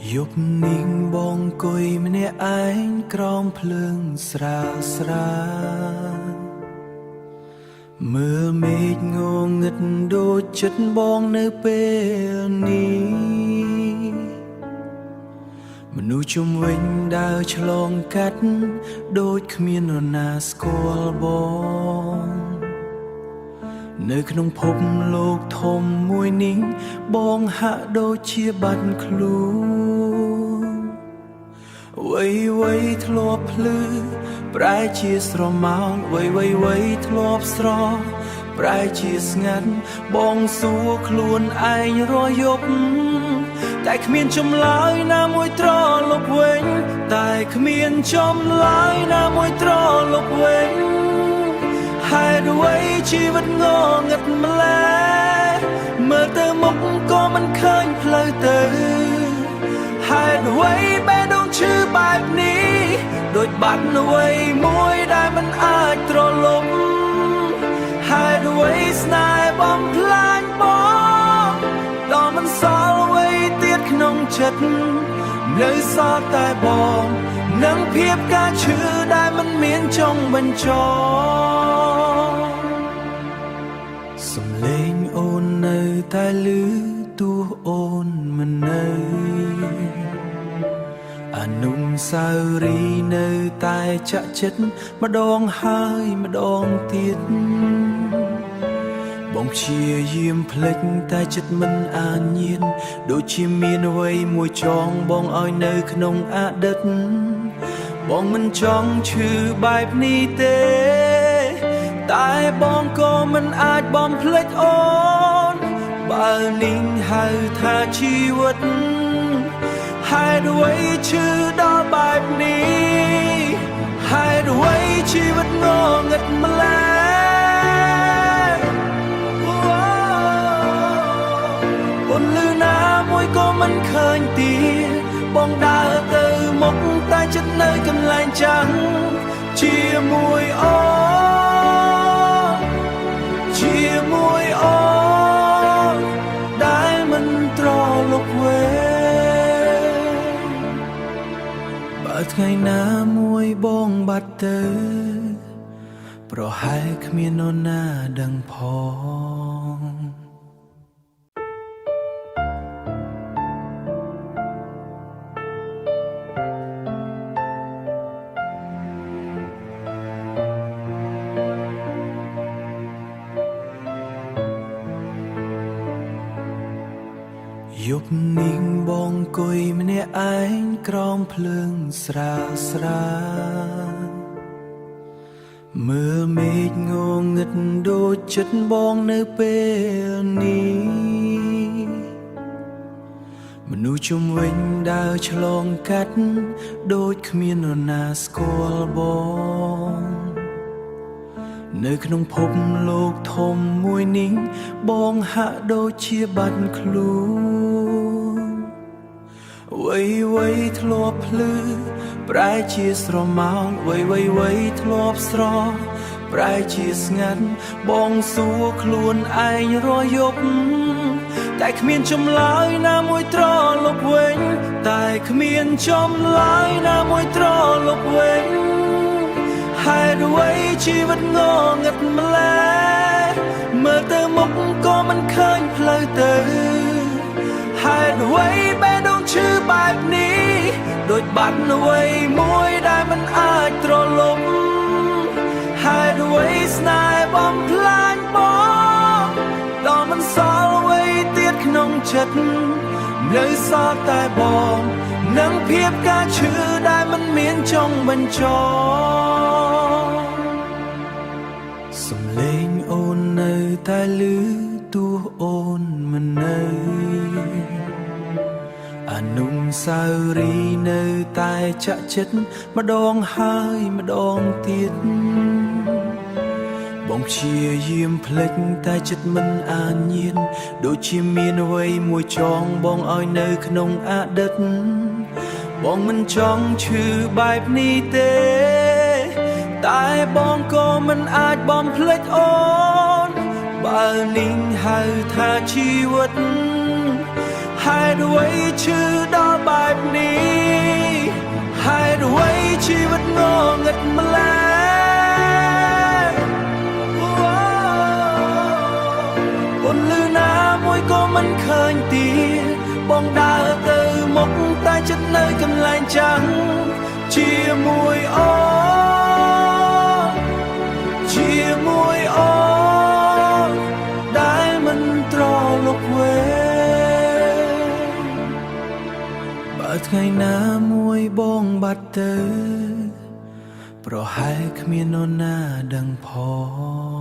យប់នេះបងគួយម្នាក់ឯងក្រោមភ្លើងស្រាលស្រាលមើលមេឃងងឹតដូចចិត្តបងនៅពេលនេះមនុស្សជុំវិញដើរឆ្លងកាត់ដូចគ្មាននរណាស្គាល់បងនៅក្នុងភពលោកធំមួយនេះបងហាក់ដូចជាបាត់ខ្លួនវ័យធ្លាប់ភ្លឺប្រែជាស្រមោលវ័យធ្លាប់ស្រស់ប្រែជាស្ងាត់បងសួរខ្លួនឯងរាល់យប់តែគ្មានចម្លើយណាមួយត្រឡប់វិញតែគ្មានចម្លើយណាមួយត្រឡប់វិញហេតុអ្វីជីវិតងងឹតម្ល៉េះមើលទៅមុខក៏មិនឃើញផ្លូវទៅហេតុអ្វីបេះដូងឈឺបែបនេះដូចបាត់អ្វីមួយដែលមិនអាចត្រឡប់ហេតុអ្វីស្នេហ៍បំផ្លាញបងដល់មិនសល់អ្វីទៀតក្នុងចិត្តនៅសល់តែបងនិងភាពការឈឺដែលមិនមានចុងបញ្ចប់សំឡេងអូននៅតែឮទោះអូនមិននៅអនុស្សាវរីយ៍នៅតែចាក់ចិត្តម្ដងហើយម្ដងទៀតបងព្យាយាមភ្លេចតែចិត្តមិនអានញៀនដូចជាមានអ្វីមួយចងបងឲ្យនៅក្នុងអតីតបងមិនចង់ឈឺបែបនេះទេតែបងក៏មិនអាចបំភ្លេចអូនបើនេះហៅថាជីវិតហេតុអ្វីឈឺដល់បែបនេះហេតុអ្វីជីវិតងងឹតម្ល៉េះពន្លឺណាមួយក៏មិនឃើញទៀតបងដើរទៅមុខតែចិត្តនៅកន្លែងចាំងជាមួយអូនជាមួយអូនដែលមិនត្រឡប់វិញបើថ្ងៃណាមួយបងបាត់ទៅប្រហែលគ្មាននរណាដឹងផងយប់នេះបងគួយម្នាក់ឯងក្រោមភ្លើងស្រាលស្រាលមើលមេឃងងឹតដូចចិត្តបងនៅពេលនេះមនុស្សជុំវិញដើរឆ្លងកាត់ដូចគ្មាននរណាស្គាល់បងនៅក្នុងភពលោកធំមួយនេះបងហាក់ដូចជាបាត់ខ្លួនវ័យធ្លាប់ភ្លឺប្រែជាស្រមោលវ័យធ្លាប់ស្រស់ប្រែជាស្ងាត់បងសួរខ្លួនឯងរាល់យប់តែគ្មានចម្លើយណាមួយត្រឡប់វិញតែគ្មានចម្លើយណាមួយត្រឡប់វិញហេតុអ្វីជីវិតងងឹតម្ល៉េះមើលទៅមុខក៏មិនឃើញផ្លូវទៅហេតុអ្វីបេះដូងឈឺបែបនេះដូចបាត់អ្វីមួយដែលមិនអាចត្រឡប់ហេតុអ្វីស្នេហ៍បំផ្លាញបងដល់មិនសល់អ្វីទៀតក្នុងចិត្តនៅសល់តែបងនិងភាពការឈឺដែលមិនមានចុងបញ្ចប់សំឡេងអូននៅតែឮទោះអូនមិននៅអនុស្សាវរីយ៍នៅតែចាក់ចិត្តម្ដងហើយម្ដងទៀតបងព្យាយាមភ្លេចតែចិត្តមិនអានញៀនដូចជាមានអ្វីមួយចងបងឲ្យនៅក្នុងអតីតបងមិនចង់ឈឺបែបនេះទេតែបងក៏មិនអាចបំភ្លេចអូនបើនេះហៅថាជីវិតហ េតុអ្វីឈឺដល់បែបនេះហេតុអ្វីជីវិតងងឹតម្ល៉េះអូនលឺណាមួយក៏មិនឃើញទៀតបងដើរទៅមុខតែចិត្តនៅកន្លែងចាំងជាមួយអូនជាមួយអូនដែលមិនត្រឡប់វិញបើថ្ងៃណាមួយបងបាត់ទៅប្រហែលគ្មាននរណាដឹងផង